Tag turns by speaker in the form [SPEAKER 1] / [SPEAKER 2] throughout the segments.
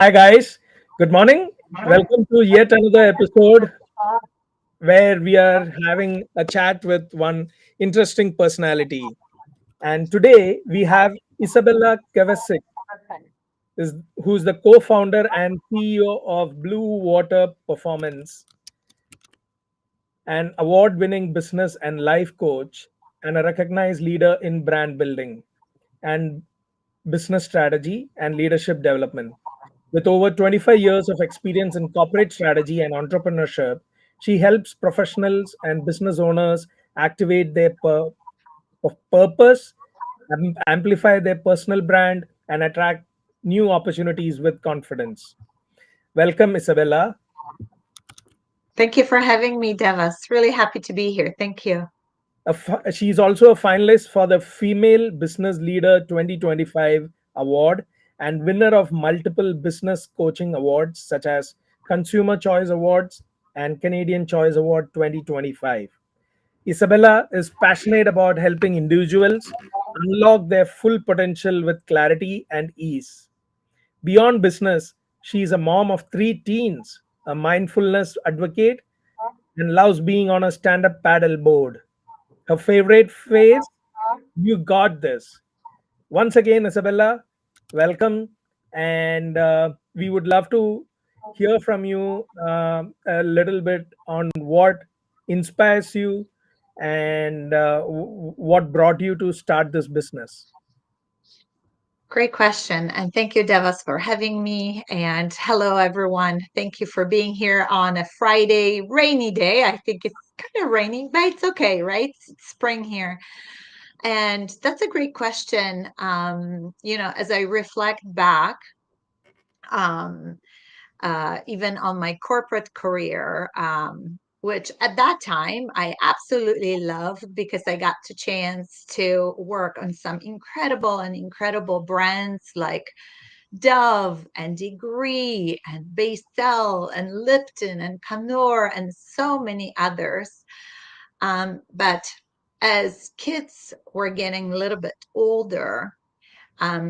[SPEAKER 1] Hi, guys. Good morning. Welcome to yet another episode where we are having a chat with one interesting personality. And today we have Isabella Kvesic, who's the co founder and CEO of Blue Water Performance, an award winning business and life coach, and a recognized leader in brand building and business strategy and leadership development. With over 25 years of experience in corporate strategy and entrepreneurship, she helps professionals and business owners activate their purpose, amplify their personal brand, and attract new opportunities with confidence. Welcome, Isabella.
[SPEAKER 2] Thank you for having me, Devas. Really happy to be here. Thank you.
[SPEAKER 1] She's also a finalist for the Female Business Leader 2025 award and winner of multiple business coaching awards such as Consumer Choice Awards and Canadian Choice Award 2025. Isabella is passionate about helping individuals unlock their full potential with clarity and ease. Beyond business, she is a mom of three teens, a mindfulness advocate, and loves being on a stand up paddle board. Her favorite phrase, "You got this." Once again, Isabella, welcome. And we would love to hear from you a little bit on what inspires you and what brought you to start this business.
[SPEAKER 2] Great question. And thank you, Devas, for having me. And hello, everyone. Thank you for being here on a Friday, rainy day. I think it's kind of raining, but it's okay, right? It's spring here. And that's a great question. As I reflect back, um, even on my corporate career, which at that time I absolutely loved because I got the chance to work on some incredible brands like Dove and Degree and Baysell and Lipton and Canor and so many others. But as kids were getting a little bit older,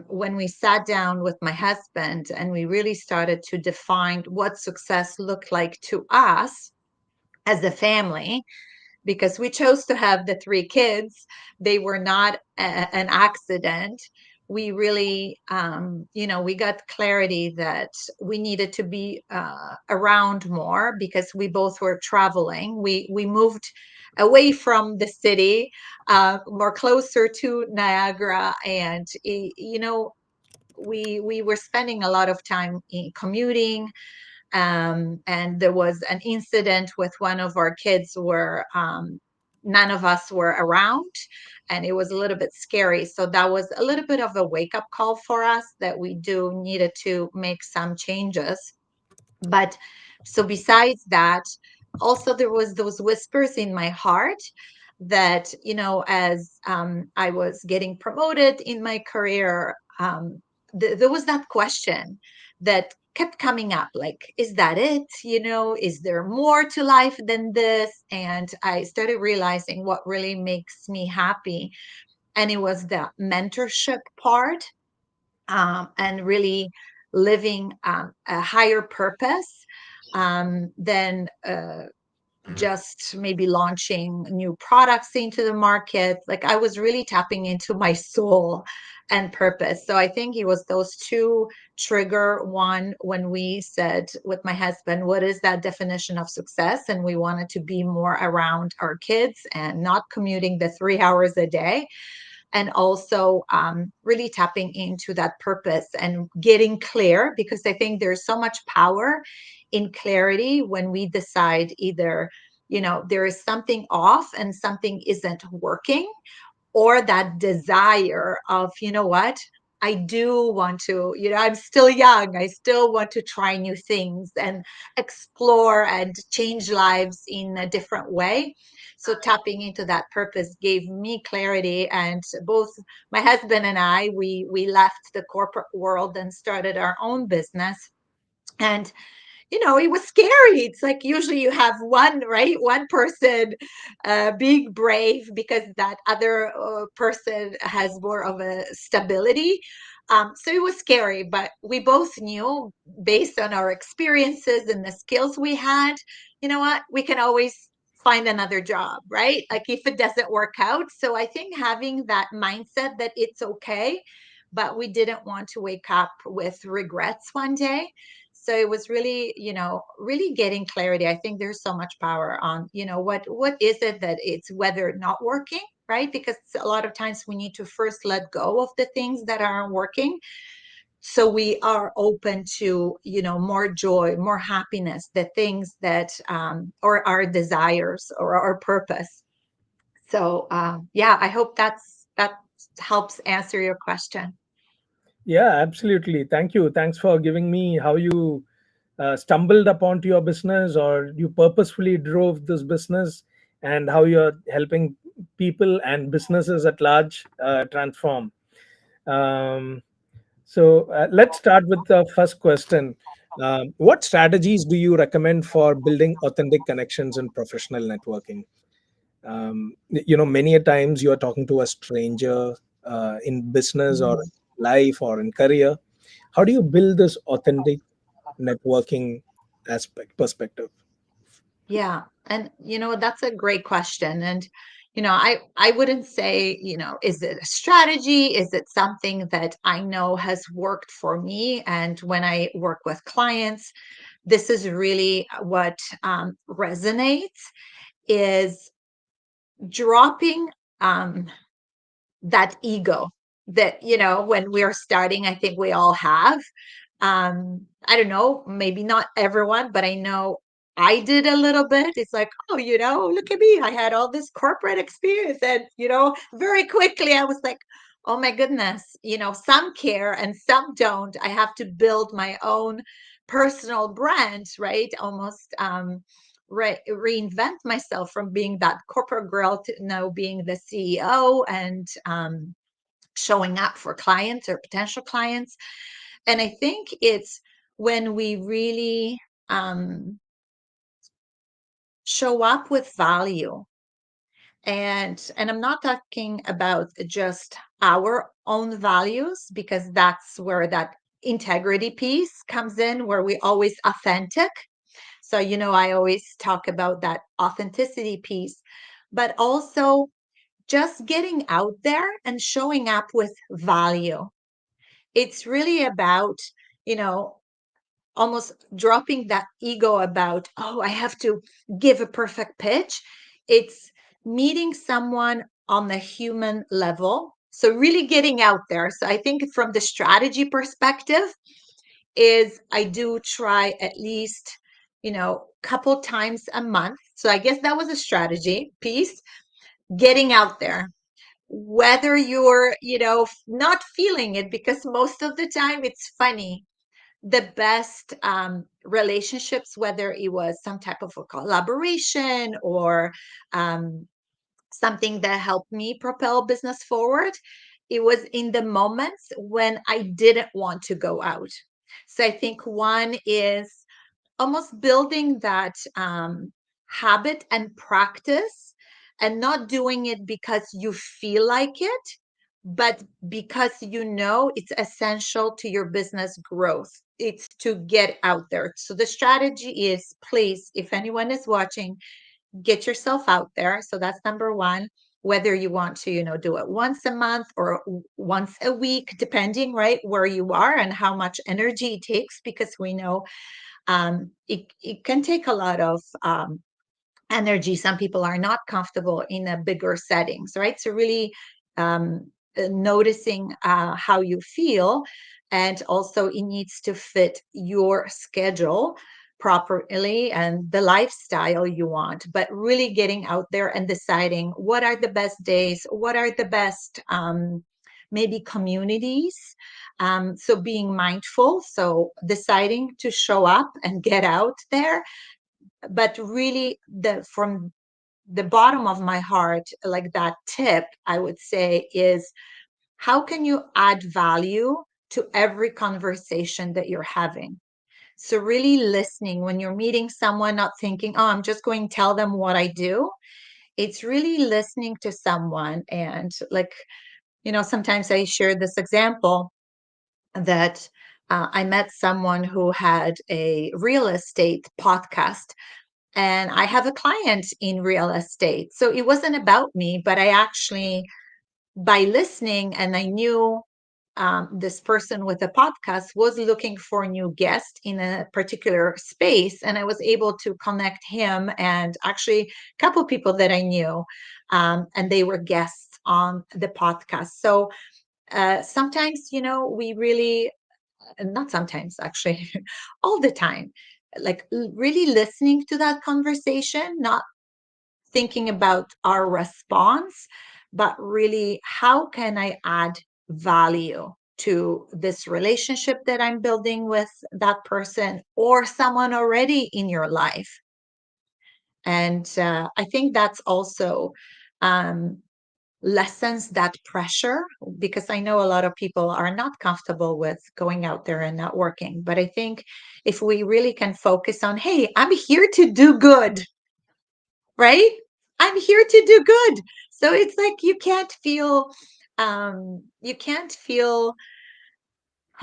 [SPEAKER 2] when we sat down with my husband and we really started to define what success looked like to us as a family, because we chose to have the three kids, they were not an accident. We really, we got clarity that we needed to be around more because we both were traveling. We moved away from the city, more closer to Niagara, and we were spending a lot of time in commuting, and there was an incident with one of our kids where none of us were around, and it was a little bit scary. So that was a little bit of a wake up call for us that we do needed to make some changes. But so besides that, also there was those whispers in my heart that as I was getting promoted in my career, there was that question that kept coming up, like, is that it? Is there more to life than this? And I started realizing what really makes me happy, and it was the mentorship part, and really living a higher purpose than just maybe launching new products into the market. Like, I was really tapping into my soul and purpose. So I think it was those two trigger one when we said with my husband, what is that definition of success? And we wanted to be more around our kids and not commuting the 3 hours a day, and also really tapping into that purpose and getting clear, because I think there's so much power in clarity when we decide either there is something off and something isn't working, or that desire of, what, I do want to, I'm still young, I still want to try new things and explore and change lives in a different way. So tapping into that purpose gave me clarity, and both my husband and I, we left the corporate world and started our own business. And it was scary. It's like usually you have one, right? One person being brave because that other person has more of a stability. So it was scary, but we both knew based on our experiences and the skills we had, you know what, we can always find another job, right? Like if it doesn't work out. So I think having that mindset that it's okay, but we didn't want to wake up with regrets one day. So it was really, really getting clarity. I think there's so much power on, what is it that it's whether not working, right? Because a lot of times we need to first let go of the things that aren't working, so we are open to, more joy, more happiness, the things that or our desires or our purpose. So yeah, I hope that helps answer your question.
[SPEAKER 1] Yeah, absolutely. Thank you. Thanks for giving me how you stumbled upon to your business, or you purposefully drove this business, and how you're helping people and businesses at large transform. Um, let's start with the first question. What strategies do you recommend for building authentic connections in professional networking? Many a times you are talking to a stranger in business or
[SPEAKER 2] Mhm.
[SPEAKER 1] life or in career. How do you build this authentic networking aspect perspective?
[SPEAKER 2] Yeah. And that's a great question. And I wouldn't say, is it a strategy? Is it something that I know has worked for me? And when I work with clients, this is really what resonates, is dropping um, that ego that, when we're starting, I think we all have. I don't know, maybe not everyone, but I know I did a little bit. It's like, oh, look at me. I had all this corporate experience. And, very quickly I was like, oh my goodness, some care and some don't. I have to build my own personal brand, right? Almost reinvent myself from being that corporate girl to now being the CEO and showing up for clients or potential clients. And I think it's when we really show up with value. And I'm not talking about just our own values, because that's where that integrity piece comes in, where we always authentic. So, I always talk about that authenticity piece, but also just getting out there and showing up with value. It's really about, you know, almost dropping that ego about, oh, I have to give a perfect pitch. It's meeting someone on the human level. So really getting out there. So I think from the strategy perspective is I do try at least, couple times a month. So I guess that was a strategy piece, getting out there, whether you're, not feeling it, because most of the time it's funny. The best relationships, whether it was some type of a collaboration or um, something that helped me propel business forward, it was in the moments when I didn't want to go out. So I think one is almost building that habit and practice, and not doing it because you feel like it, but because it's essential to your business growth. It's to get out there. So the strategy is, please, if anyone is watching, get yourself out there. So that's number one. Whether you want to, do it once a month or once a week, depending, right, where you are and how much energy it takes, because we know it can take a lot of energy. Some people are not comfortable in a bigger settings, right? So really noticing how you feel, and also it needs to fit your schedule properly and the lifestyle you want. But really getting out there and deciding what are the best days, what are the best maybe communities. So being mindful, so deciding to show up and get out there, but really from the bottom of my heart, like that tip I would say is, how can you add value to every conversation that you're having? So really listening when you're meeting someone, not thinking, oh, I'm just going to tell them what I do. It's really listening to someone. And like, sometimes I share this example. that I met someone who had a real estate podcast, and I have a client in real estate. So it wasn't about me, but I actually, by listening, and I knew this person with a podcast was looking for a new guest in a particular space, and I was able to connect him and actually a couple of people that I knew, and they were guests on the podcast. So sometimes, we really, not sometimes actually, all the time, like really listening to that conversation, not thinking about our response, but really, how can I add value to this relationship that I'm building with that person or someone already in your life? And I think that's also um, lessens that pressure, because I know a lot of people are not comfortable with going out there and networking. But I think if we really can focus on, hey, I'm here to do good, right? I'm here to do good. So it's like you can't feel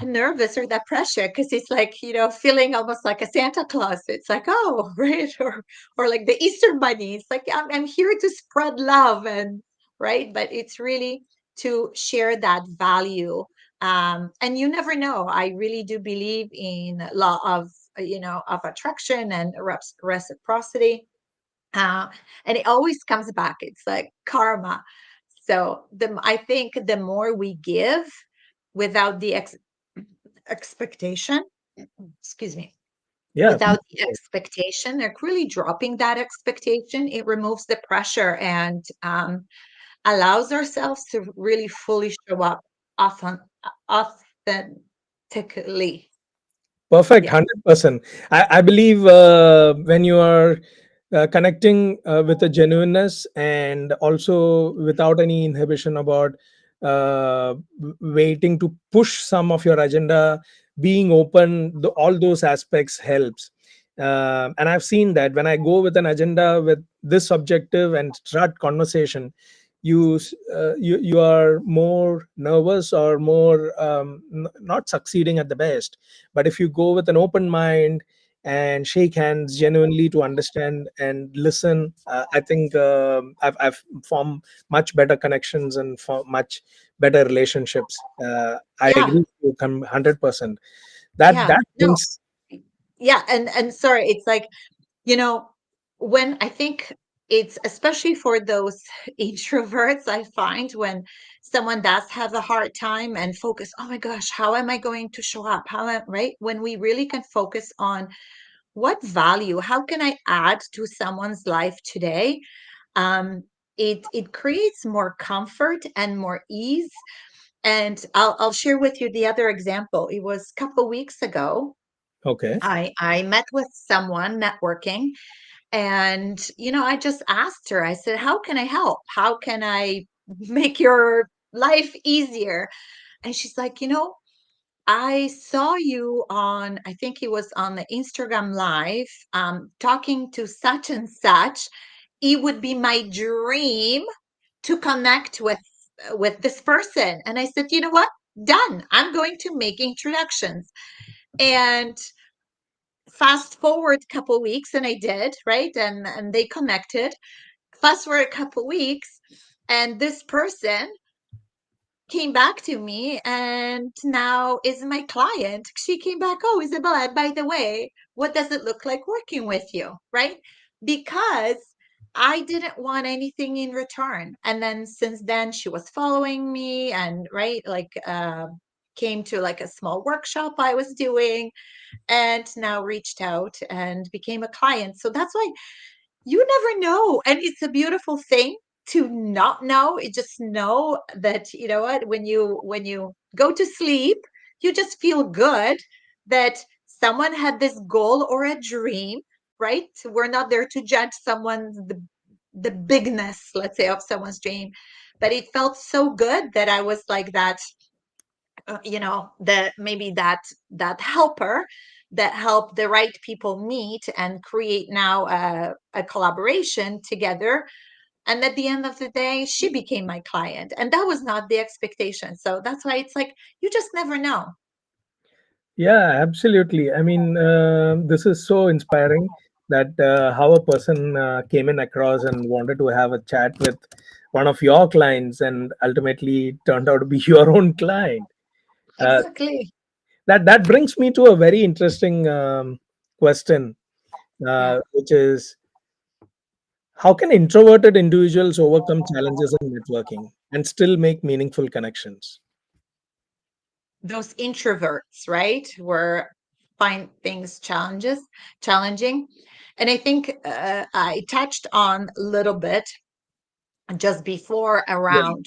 [SPEAKER 2] nervous or that pressure, because it's like, feeling almost like a Santa Claus. It's like, oh, right, or like the Easter bunny. It's like, I'm here to spread love, and right, but it's really to share that value. And you never know. I really do believe in law of of attraction and reciprocity, uh, and it always comes back. It's like karma. So I think the more we give without the expectation, excuse me,
[SPEAKER 1] Yeah.
[SPEAKER 2] without the expectation, like really dropping that expectation, it removes the pressure and allows ourselves to really fully show up often, authentically.
[SPEAKER 1] Perfect,
[SPEAKER 2] Yeah.
[SPEAKER 1] 100%. I believe when you are connecting with a genuineness and also without any inhibition about waiting to push some of your agenda, being open, all those aspects helps. And I've seen that when I go with an agenda with this objective and start conversation, you are more nervous or more not succeeding at the best. But if you go with an open mind and shake hands genuinely to understand and listen, I think I've formed much better connections and form much better relationships. I
[SPEAKER 2] Yeah.
[SPEAKER 1] agree with you 100%. That
[SPEAKER 2] Yeah. No.
[SPEAKER 1] brings.
[SPEAKER 2] Yeah. And sorry, it's like, you know, when I think it's especially for those introverts, I find when someone does have a hard time and focus, oh my gosh, how am I going to show up? Right? When we really can focus on what value, how can I add to someone's life today? Um, it creates more comfort and more ease. And I'll share with you the other example. It was a couple weeks ago.
[SPEAKER 1] Okay.
[SPEAKER 2] I met with someone networking, and, I just asked her, I said, how can I help? How can I make your life easier? And she's like, I saw you on, I think it was on the Instagram live, talking to such and such. It would be my dream to connect with this person. And I said, you know what? Done. I'm going to make introductions. And fast forward a couple weeks, and I did, right? And they connected. Fast forward a couple weeks, and this person came back to me and now is my client. She came back, oh, Isabella, by the way, what does it look like working with you? Right? Because I didn't want anything in return. And then since then, she was following me, and right, like came to like a small workshop I was doing, and now reached out and became a client. So that's why you never know. And it's a beautiful thing to not know. It just know that, you know what, when you go to sleep, you just feel good that someone had this goal or a dream, right? So we're not there to judge the bigness, let's say, of someone's dream. But it felt so good that I was like that, that maybe that helper that helped the right people meet and create now a collaboration together. And at the end of the day, she became my client, and that was not the expectation. So that's why it's like, you just never know.
[SPEAKER 1] Yeah, absolutely. I mean, this is so inspiring that how a person came in across and wanted to have a chat with one of your clients and ultimately turned out to be your own client. Uh,
[SPEAKER 2] Exactly.
[SPEAKER 1] that brings me to a very interesting question,
[SPEAKER 2] Yeah.
[SPEAKER 1] which is, how can introverted individuals overcome challenges in networking and still make meaningful connections?
[SPEAKER 2] Those introverts, right, were find things challenging. And I think I touched on a little bit just before
[SPEAKER 1] Yeah.
[SPEAKER 2] around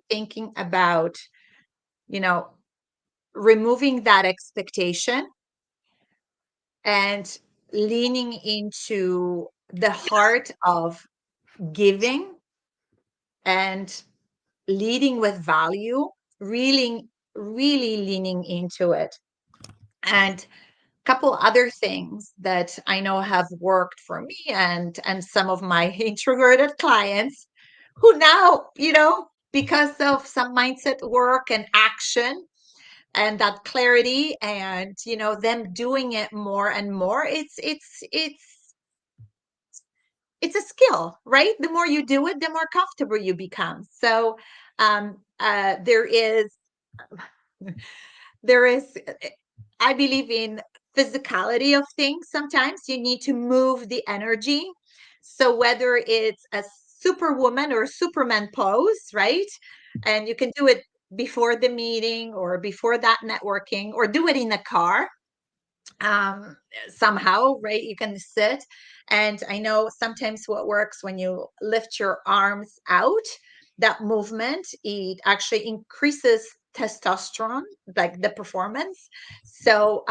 [SPEAKER 2] thinking about, you know, removing that expectation and leaning into the heart of giving and leading with value, really, really leaning into it. And couple other things that I know have worked for me and some of my introverted clients who now, because of some mindset work and action and that clarity and them doing it more and more, it's a skill, right? The more you do it, the more comfortable you become. So there is there is I believe in physicality of things. Sometimes you need to move the energy. So whether it's a superwoman or superman pose, right? And you can do it before the meeting or before that networking, or do it in the car, um, somehow, right? You can sit. And I know sometimes what works when you lift your arms out, that movement, it actually increases testosterone, like the performance. So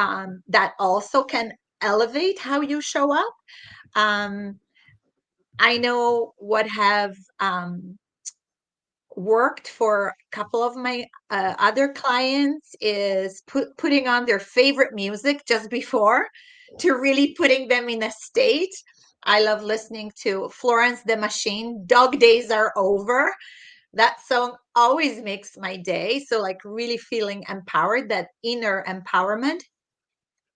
[SPEAKER 2] that also can elevate how you show up. Um, I know what have worked for a couple of my other clients is putting on their favorite music just before, to really putting them in a state. I love listening to Florence the Machine, Dog Days Are Over. That song always makes my day. So, like, really feeling empowered, that inner empowerment.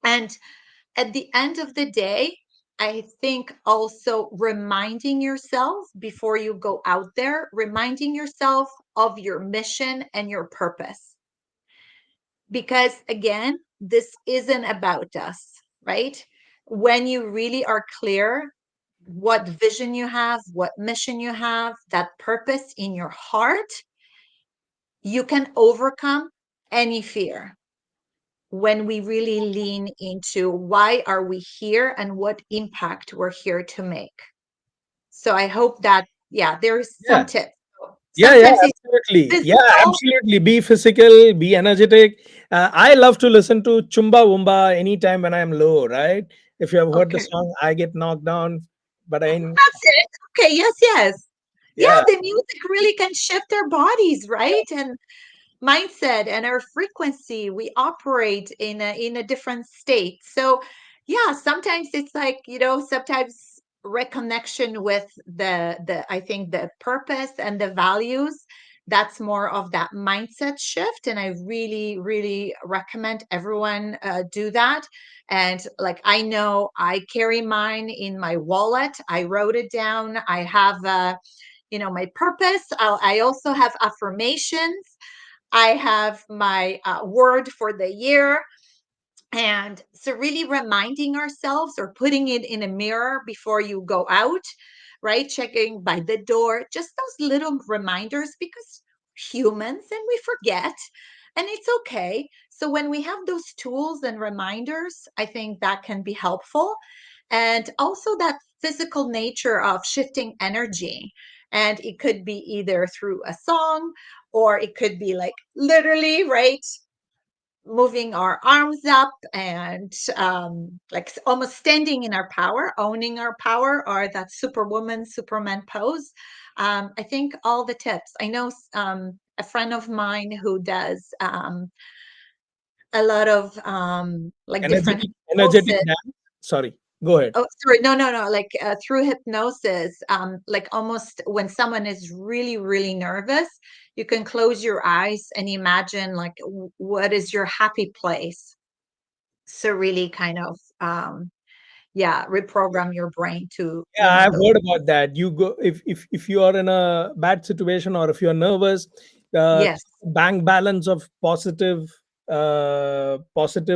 [SPEAKER 2] And at the end of the day, I think also reminding yourself before you go out there, reminding yourself of your mission and your purpose. Because again, this isn't about us, right? When you really are clear what vision you have, what mission you have, that purpose in your heart, you can overcome any fear when we really lean into why are we here and what impact we're here to make. So I hope that, yeah, there's some
[SPEAKER 1] Yeah.
[SPEAKER 2] tips.
[SPEAKER 1] Yeah, yeah,
[SPEAKER 2] Sometimes it's
[SPEAKER 1] absolutely. Yeah,
[SPEAKER 2] physical.
[SPEAKER 1] absolutely. Be physical, be energetic. I love to listen to Chumba Wumba anytime when I'm low, right? If you have heard the
[SPEAKER 2] Okay,
[SPEAKER 1] song, I get knocked down, but I,
[SPEAKER 2] that's it. Okay, yes, yes. Yeah,
[SPEAKER 1] yeah,
[SPEAKER 2] the music really can shift our bodies, right? And mindset and our frequency, we operate in a different state. So yeah, sometimes it's like, sometimes reconnection with the I think the purpose and the values, that's more of that mindset shift. And I really, really recommend everyone do that. And like, I know I carry mine in my wallet, I wrote it down. I have my purpose. I also have affirmations. I have my word for the year. And so, really reminding ourselves or putting it in a mirror before you go out, right? Checking by the door, just those little reminders, because humans and we forget, and it's okay. So, when we have those tools and reminders, I think that can be helpful. And also, that physical nature of shifting energy. And it could be either through a song, or it could be like literally, right? Moving our arms up and like almost standing in our power, owning our power, or that superwoman, superman pose. I think all the tips. I know a friend of mine who does a lot of like different
[SPEAKER 1] energetic
[SPEAKER 2] hypnosis.
[SPEAKER 1] dance. Sorry, go ahead.
[SPEAKER 2] Oh, sorry. No, no, no. Like through hypnosis, like almost when someone is really, really nervous, you can close your eyes and imagine like what is your happy place, So really kind of yeah, reprogram your brain to,
[SPEAKER 1] Yeah,
[SPEAKER 2] you know,
[SPEAKER 1] I've
[SPEAKER 2] the
[SPEAKER 1] heard about that. You go if you are in a bad situation, or if you're nervous,
[SPEAKER 2] yes,
[SPEAKER 1] bank balance of positive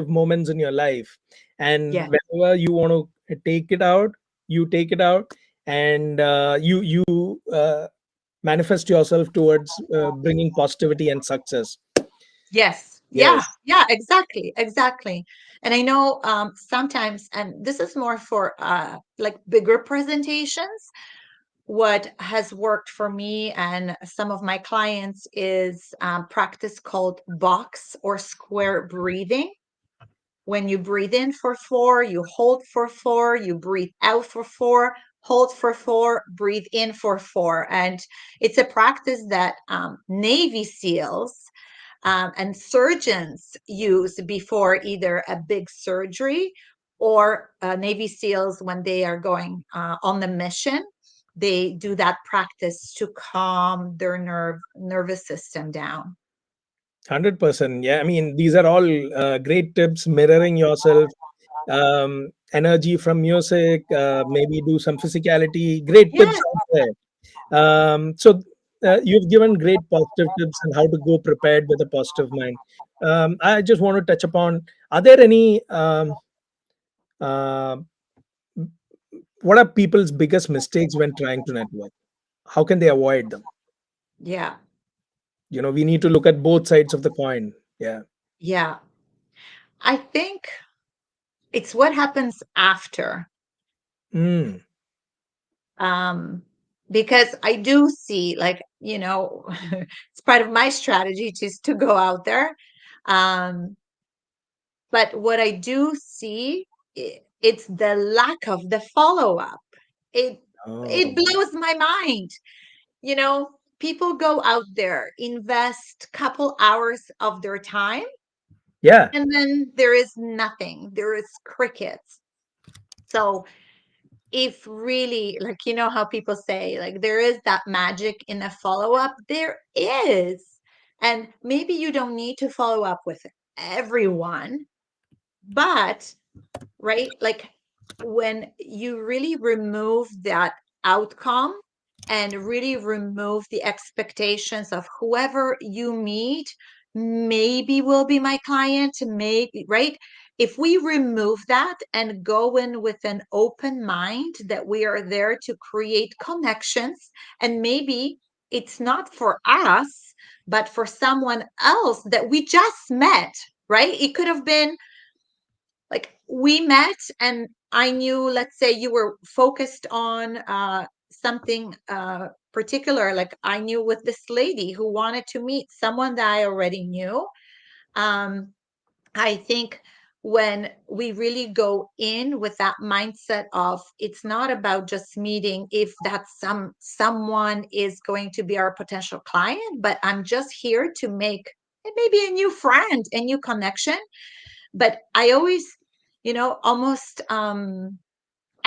[SPEAKER 1] moments in your life, and
[SPEAKER 2] yes,
[SPEAKER 1] whenever you want to take it out, you take it out, and you manifest yourself towards bringing positivity and success.
[SPEAKER 2] yes, yeah,
[SPEAKER 1] Yes.
[SPEAKER 2] yeah, exactly, exactly. And I know sometimes, and this is more for like bigger presentations, what has worked for me and some of my clients is practice called box or square breathing. When you breathe in for 4, you hold for 4, you breathe out for 4, hold for 4, breathe in for 4. And it's a practice that Navy SEALs and surgeons use before either a big surgery or Navy SEALs when they are going on the mission. They do that practice to calm their nervous system down.
[SPEAKER 1] 100%. Yeah, I mean, these are all great tips. Mirroring yourself, energy from music, maybe do some physicality. Great tips
[SPEAKER 2] Yes.
[SPEAKER 1] out there. So you've given great positive tips on how to go prepared with a positive mind. I just want to touch upon: are there any? Uh, what are people's biggest mistakes when trying to network? How can they avoid them?
[SPEAKER 2] Yeah.
[SPEAKER 1] We need to look at both sides of the coin. Yeah.
[SPEAKER 2] Yeah. I think it's what happens after.
[SPEAKER 1] Mm.
[SPEAKER 2] Um, because I do see, like, you know, it's part of my strategy to go out there. Um, but what I do see, it's the lack of the follow up. It it
[SPEAKER 1] Oh.
[SPEAKER 2] blows my mind. You know, people go out there, invest couple hours of their time,
[SPEAKER 1] Yeah.
[SPEAKER 2] and then there is nothing. There is crickets. So if really, like, you know how people say, like, there is that magic in a follow up, there is. And maybe you don't need to follow up with everyone, but right, like when you really remove that outcome and really remove the expectations of whoever you meet, maybe will be my client, maybe, right? If we remove that and go in with an open mind that we are there to create connections, and maybe it's not for us but for someone else that we just met, right? It could have been like we met and I knew, let's say you were focused on something particular, like I knew with this lady who wanted to meet someone that I already knew. um, I think when we really go in with that mindset of it's not about just meeting if that someone is going to be our potential client, but I'm just here to make maybe a new friend, a new connection. But I always, almost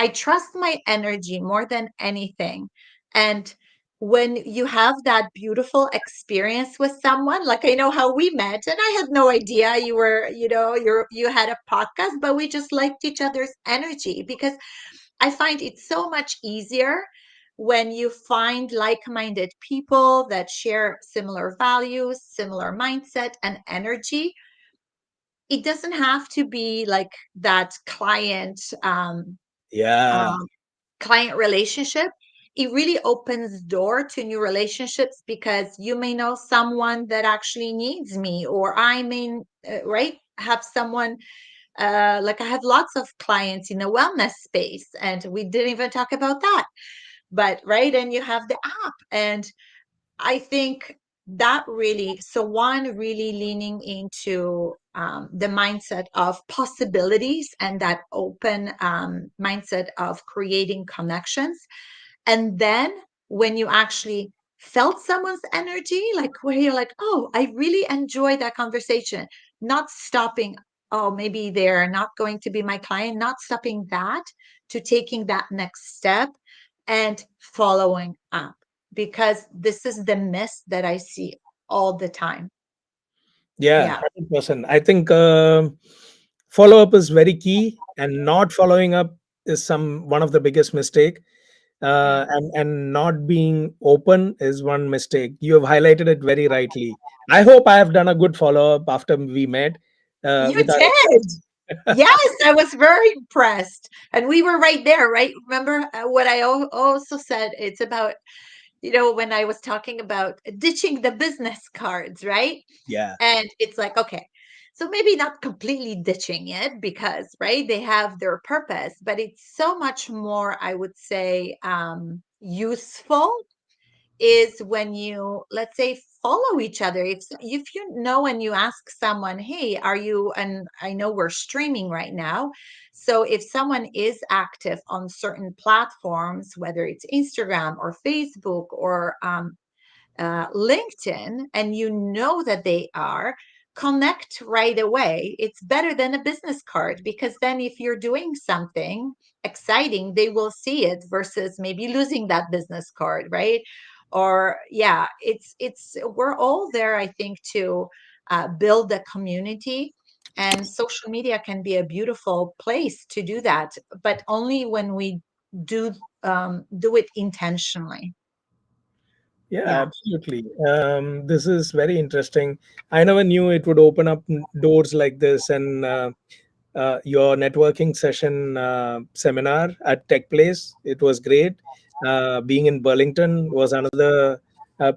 [SPEAKER 2] I trust my energy more than anything. And when you have that beautiful experience with someone, like I know how we met, and I had no idea you were, you had a podcast, but we just liked each other's energy because I find it so much easier when you find like-minded people that share similar values, similar mindset and energy. It doesn't have to be like that
[SPEAKER 1] Yeah.
[SPEAKER 2] um, client relationship. It really opens door to new relationships because you may know someone that actually needs me, or I may right have someone like I have lots of clients in the wellness space, and we didn't even talk about that. But right, and you have the app, and I think that really, so one, really leaning into the mindset of possibilities and that open mindset of creating connections. And then when you actually felt someone's energy, like where you're like, oh, I really enjoyed that conversation, not stopping, oh, maybe they're not going to be my client, not stopping that, to taking that next step and following up, because this is the miss that I see all the time.
[SPEAKER 1] Yeah,
[SPEAKER 2] Yeah.
[SPEAKER 1] 100%. I think Follow up is very key, and not following up is some one of the biggest mistake.
[SPEAKER 2] Yeah.
[SPEAKER 1] And not being open is one mistake. You have highlighted it very rightly. I hope I have done a good follow up after we met
[SPEAKER 2] You
[SPEAKER 1] with our
[SPEAKER 2] did.
[SPEAKER 1] experience.
[SPEAKER 2] Yes, I was very impressed. And we were right there, right? Remember what I also said? It's about, when I was talking about ditching the business cards, right?
[SPEAKER 1] Yeah.
[SPEAKER 2] And it's like, okay, so maybe not completely ditching it because, right, they have their purpose, but it's so much more, I would say, useful is when you, let's say, follow each other. If you know and you ask someone, hey, are you, and I know we're streaming right now, so if someone is active on certain platforms, whether it's Instagram or Facebook or LinkedIn, and you know that they are, connect right away. It's better than a business card because then if you're doing something exciting, they will see it versus maybe losing that business card, right? Or yeah, it's we're all there, I think, to build a community. And social media can be a beautiful place to do that, but only when we do do it intentionally.
[SPEAKER 1] Yeah,
[SPEAKER 2] Yeah.
[SPEAKER 1] absolutely. This is very interesting. I never knew it would open up doors like this. And your networking session seminar at Tech Place, it was great. Being in Burlington was another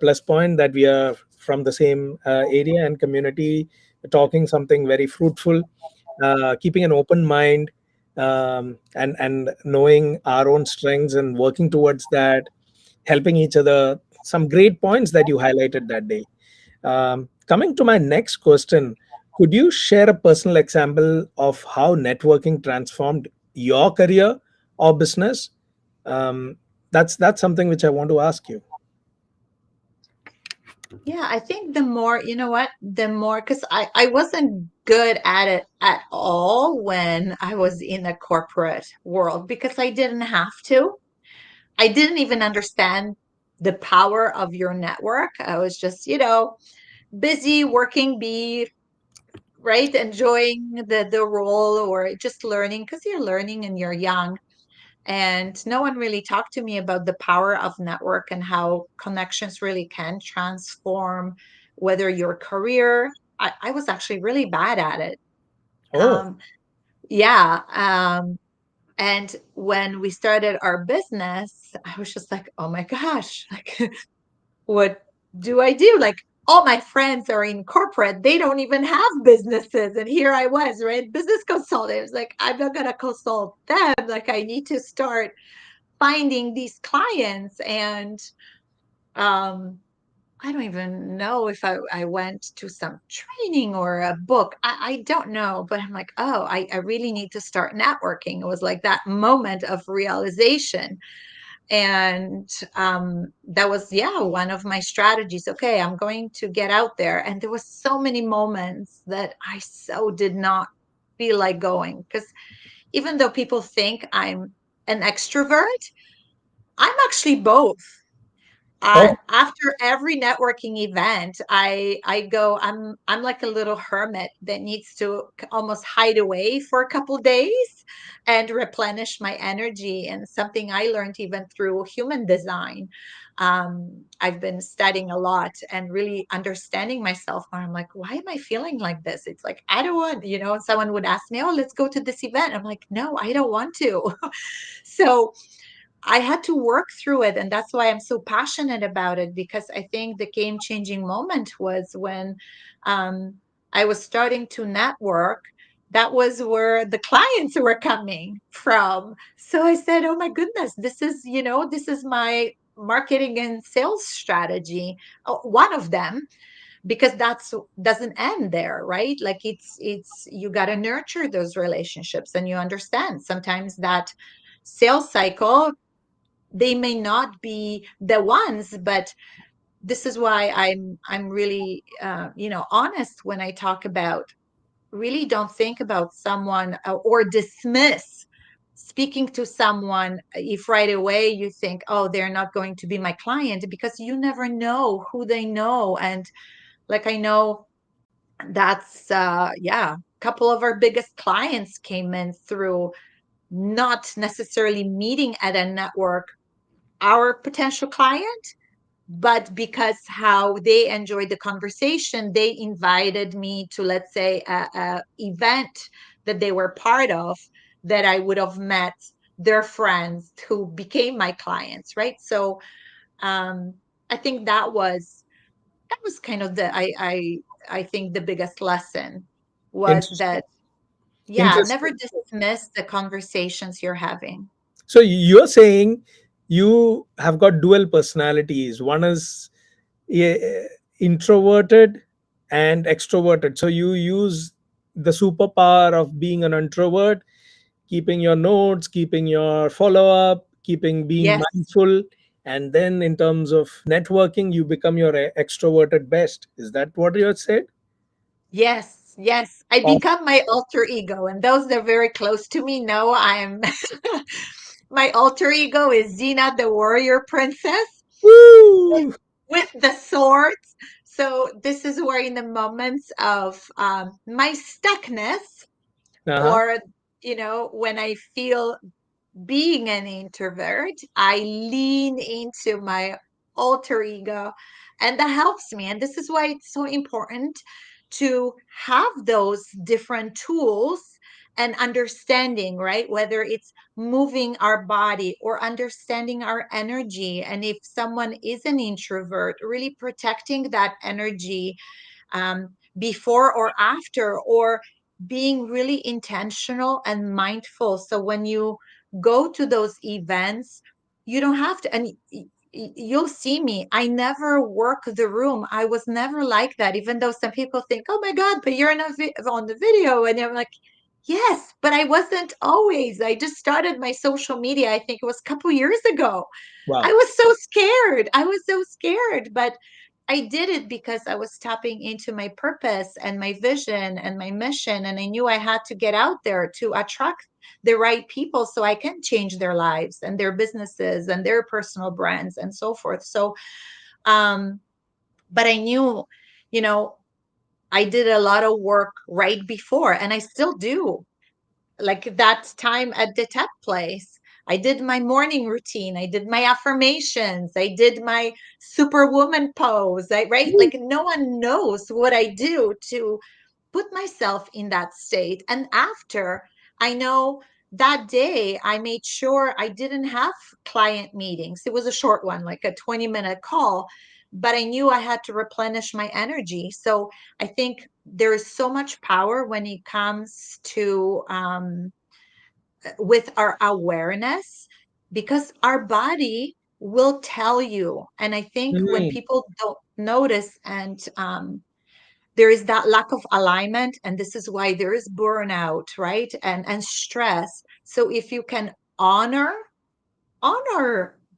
[SPEAKER 1] plus point, that we are from the same area and community, talking something very fruitful, keeping an open mind, and knowing our own strengths and working towards that, helping each other. Some great points that you highlighted that day. Coming to my next question, could you share a personal example of how networking transformed your career or business? Um, that's something which I want to ask you.
[SPEAKER 2] Yeah, I think the more, you know what, the more, because I wasn't good at it at all when I was in the corporate world because I didn't have to. I didn't even understand the power of your network. I was just, busy working, be right, enjoying the role or just learning because you're learning and you're young. And no one really talked to me about the power of network and how connections really can transform whether your career. I was actually really bad at it.
[SPEAKER 1] Oh,
[SPEAKER 2] Um, yeah. And when we started our business, I was just like, oh my gosh, like, what do I do? Like, all my friends are in corporate, they don't even have businesses. And here I was, right? Business consultant. It was like, I'm not going to consult them. Like, I need to start finding these clients. And um I don't even know if I went to some training or a book. I don't know, but I'm like, oh, I really need to start networking. It was like that moment of realization. And that was, yeah, one of my strategies. Okay, I'm going to get out there. And there was so many moments that I so did not feel like going because even though people think I'm an extrovert, I'm actually both.
[SPEAKER 1] oh,
[SPEAKER 2] After every networking event, I go. I'm like a little hermit that needs to almost hide away for a couple days and replenish my energy. And something I learned even through human design. I've been studying a lot and really understanding myself. Where I'm like, why am I feeling like this? It's like I don't want. Someone would ask me, "Oh, let's go to this event." I'm like, no, I don't want to. So I had to work through it. And that's why I'm so passionate about it because I think the game changing moment was when um, I was starting to network. That was where the clients were coming from. So I said, oh my goodness, this is my marketing and sales strategy. One of them, because that's doesn't end there, right? Like it's you got to nurture those relationships and you understand sometimes that sales cycle they may not be the ones, but this is why I'm really honest when I talk about really don't think about someone or dismiss speaking to someone if right away you think, oh, they're not going to be my client, because you never know who they know. And like I know that's yeah, couple of our biggest clients came in through not necessarily meeting at a network our potential client, but because how they enjoyed the conversation, they invited me to, let's say, a event that they were part of, that I would have met their friends who became my clients, right? So um, I think that was kind of I think the biggest lesson was
[SPEAKER 1] Interesting.
[SPEAKER 2] that, yeah, never
[SPEAKER 1] Interesting.
[SPEAKER 2] dismiss the conversations you're having.
[SPEAKER 1] So you're saying you have got dual personalities. One is introverted and extroverted. So you use the superpower of being an introvert, keeping your notes, keeping your follow up, keeping being
[SPEAKER 2] Yes,
[SPEAKER 1] mindful. And then in terms of networking, you become your extroverted best. Is that what you said?
[SPEAKER 2] yes, yes. I
[SPEAKER 1] Awesome.
[SPEAKER 2] become my alter ego, and those that are very close to me know I'm my alter ego is Xena, the warrior princess, with,
[SPEAKER 1] Woo!
[SPEAKER 2] with the swords. So this is where, in the moments of my stuckness,
[SPEAKER 1] Uh-huh.
[SPEAKER 2] or when I feel being an introvert, I lean into my alter ego, and that helps me. And this is why it's so important to have those different tools and understanding, right? Whether it's moving our body or understanding our energy. And if someone is an introvert, really protecting that energy before or after, or being really intentional and mindful. So when you go to those events, you don't have to, and you'll see me. I never work the room. I was never like that, even though some people think, oh my God, but you're on the video. And I'm like, yes, but I wasn't always. I just started my social media, I think it was a couple years ago. I
[SPEAKER 1] Wow.
[SPEAKER 2] was so scared. I was so scared, but I did it because I was tapping into my purpose and my vision and my mission. And I knew I had to get out there to attract the right people so I can change their lives and their businesses and their personal brands and so forth. So, um, but I knew, you know, I did a lot of work right before, and I still do, like that time at the tech place. I did my morning routine. I did my affirmations. I did my superwoman pose. Right? Like no one knows what I do to put myself in that state. And after, I know that day I made sure I didn't have client meetings. It was a short one, like a 20-minute call, but I knew I had to replenish my energy. So I think there is so much power when it comes to with our awareness, because our body will tell you. And I think when
[SPEAKER 1] Mm,
[SPEAKER 2] people don't notice, and there is that lack of alignment, and this is why there is burnout, right? And stress. So if you can honor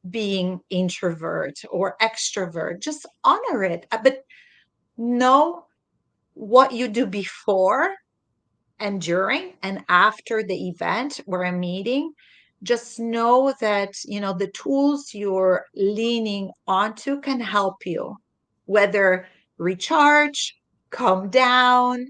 [SPEAKER 2] being introvert or extrovert, just honor it, but know what you do before and during and after the event or a meeting. Just know that the tools you're leaning onto can help you, whether recharge, calm down,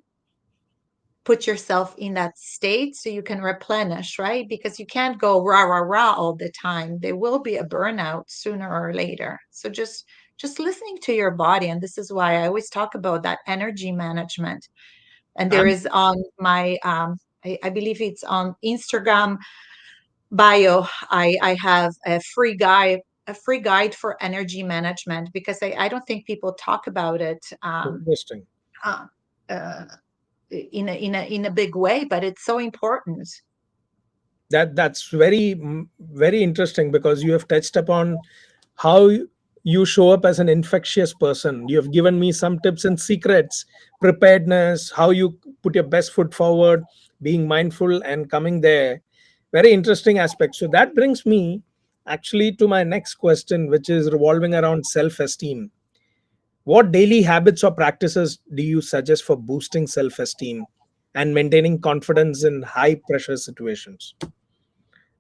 [SPEAKER 2] put yourself in that state so you can replenish, right? Because you can't go rah rah rah all the time. There will be a burnout sooner or later. So just listening to your body. And this is why I always talk about that energy management. And there
[SPEAKER 1] I'm
[SPEAKER 2] is on my I believe it's on Instagram bio. I have a free guide for energy management, because I don't think people talk about it
[SPEAKER 1] interesting.
[SPEAKER 2] uh, uh, in a big way, but it's so important.
[SPEAKER 1] That's very very interesting, because you have touched upon how you show up as an infectious person. You have given me some tips and secrets, preparedness, how you put your best foot forward, being mindful and coming there. Very interesting aspect. So that brings me actually to my next question, which is revolving around self esteem. What daily habits or practices do you suggest for boosting self esteem and maintaining confidence in high pressure situations?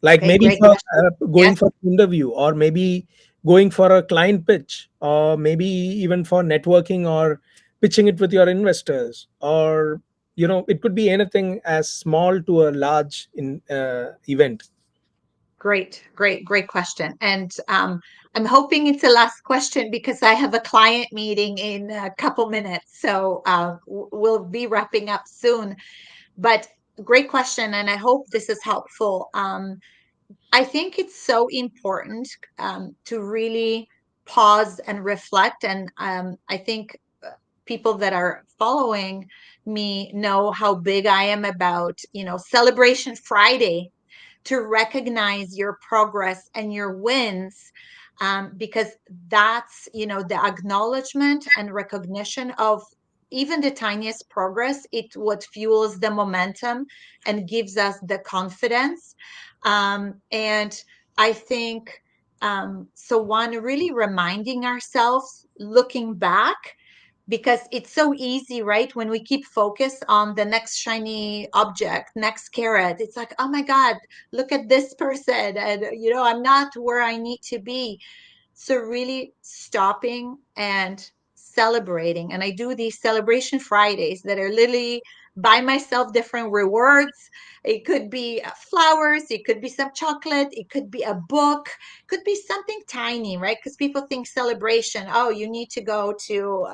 [SPEAKER 1] Like
[SPEAKER 2] Okay,
[SPEAKER 1] maybe
[SPEAKER 2] great
[SPEAKER 1] for
[SPEAKER 2] question.
[SPEAKER 1] going
[SPEAKER 2] Yes.
[SPEAKER 1] for an interview, or maybe going for a client pitch, or maybe even for networking or pitching it with your investors, or It could be anything as small to a large event.
[SPEAKER 2] Great question. And I'm hoping it's the last question because I have a client meeting in a couple minutes. So we'll be wrapping up soon. But great question. And I hope this is helpful. I think it's so important to really pause and reflect. And I think people that are following me know how big I am about, Celebration Friday, to recognize your progress and your wins, because that's, the acknowledgement and recognition of even the tiniest progress. It what fuels the momentum and gives us the confidence. And I think, so one, really reminding ourselves, looking back, because it's so easy, right? When we keep focus on the next shiny object, next carrot, it's like, oh my God, look at this person. And, I'm not where I need to be. So really stopping and celebrating. And I do these celebration Fridays that are literally buy myself different rewards. It could be flowers, it could be some chocolate, it could be a book, could be something tiny, right? Because people think celebration, oh, you need to go to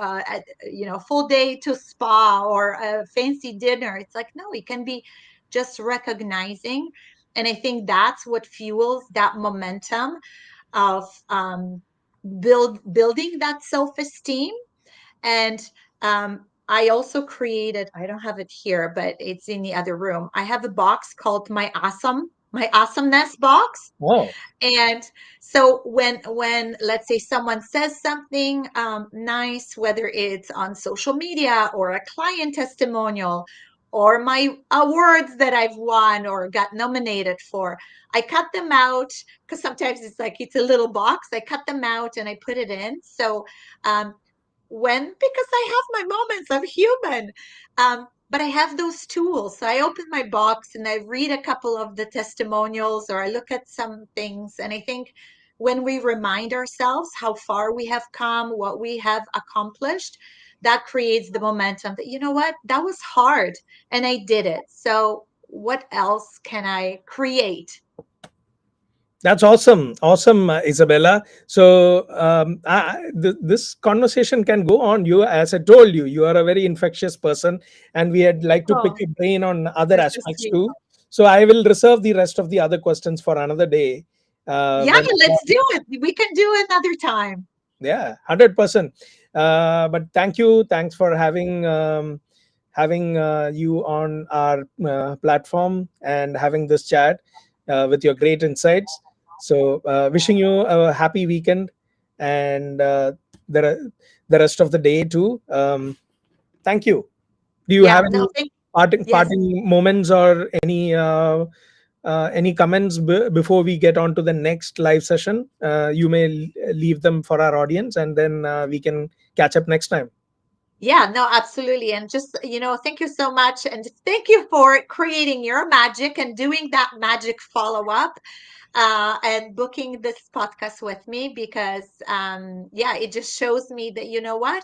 [SPEAKER 2] full day to spa or a fancy dinner. It's like, no, it can be just recognizing. And I think that's what fuels that momentum of building that self-esteem. And I also created, I don't have it here, but it's in the other room. I have a box called my awesomeness box.
[SPEAKER 1] Oh,
[SPEAKER 2] And so when let's say someone says something nice, whether it's on social media or a client testimonial or my awards that I've won or got nominated for, I cut them out, because sometimes it's like it's a little box. I cut them out and I put it in. So um, because I have my moments, I'm human. But I have those tools. So I open my box and I read a couple of the testimonials or I look at some things. And I think when we remind ourselves how far we have come, what we have accomplished, that creates the momentum that, you know what, that was hard and I did it. So what else can I create?
[SPEAKER 1] that's awesome. Awesome, Isabella. So, this conversation can go on. As I told you, you are a very infectious person, and we had like to pick
[SPEAKER 2] Oh,
[SPEAKER 1] your brain on other
[SPEAKER 2] that's so
[SPEAKER 1] aspects
[SPEAKER 2] sweet.
[SPEAKER 1] too. So, I will reserve the rest of the other questions for another day.
[SPEAKER 2] Yeah,
[SPEAKER 1] When
[SPEAKER 2] let's do it. We can do another time.
[SPEAKER 1] Yeah, 100%. But thank you. Thanks for having you on our platform and having this chat with your great insights. So, wishing you a happy weekend and the the rest of the day too. Thank you. Do you
[SPEAKER 2] Yeah,
[SPEAKER 1] have
[SPEAKER 2] no,
[SPEAKER 1] any
[SPEAKER 2] thank yes.
[SPEAKER 1] parting moments or any comments before we get on to the next live session? You may leave them for our audience, and then we can catch up next time.
[SPEAKER 2] Yeah, no, absolutely. And just, thank you so much. And thank you for creating your magic and doing that magic follow up, and booking this podcast with me because, yeah, it just shows me that, you know what?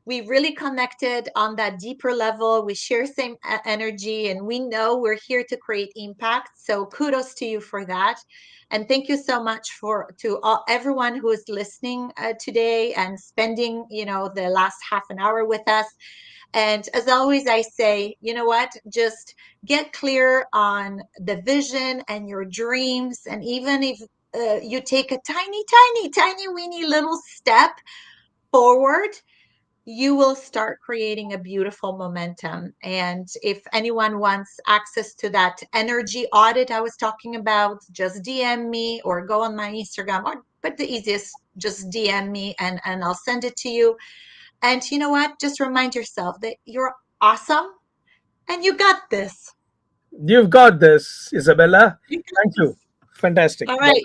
[SPEAKER 2] We really connected on that deeper level. We share same energy and we know we're here to create impact. So kudos to you for that. And thank you so much to everyone who is listening today and spending, the last half an hour with us. And as always, I say, you know what? Just get clear on the vision and your dreams. And even if you take a tiny, tiny, tiny, weeny little step forward, you will start creating a beautiful momentum. And if anyone wants access to that energy audit I was talking about, just DM me or go on my Instagram, but the easiest, just DM me and I'll send it to you. And you know what? Just remind yourself that you're awesome and you got this.
[SPEAKER 1] You've got this, Isabella.
[SPEAKER 2] You got
[SPEAKER 1] Thank you.
[SPEAKER 2] this.
[SPEAKER 1] Fantastic.
[SPEAKER 2] All right.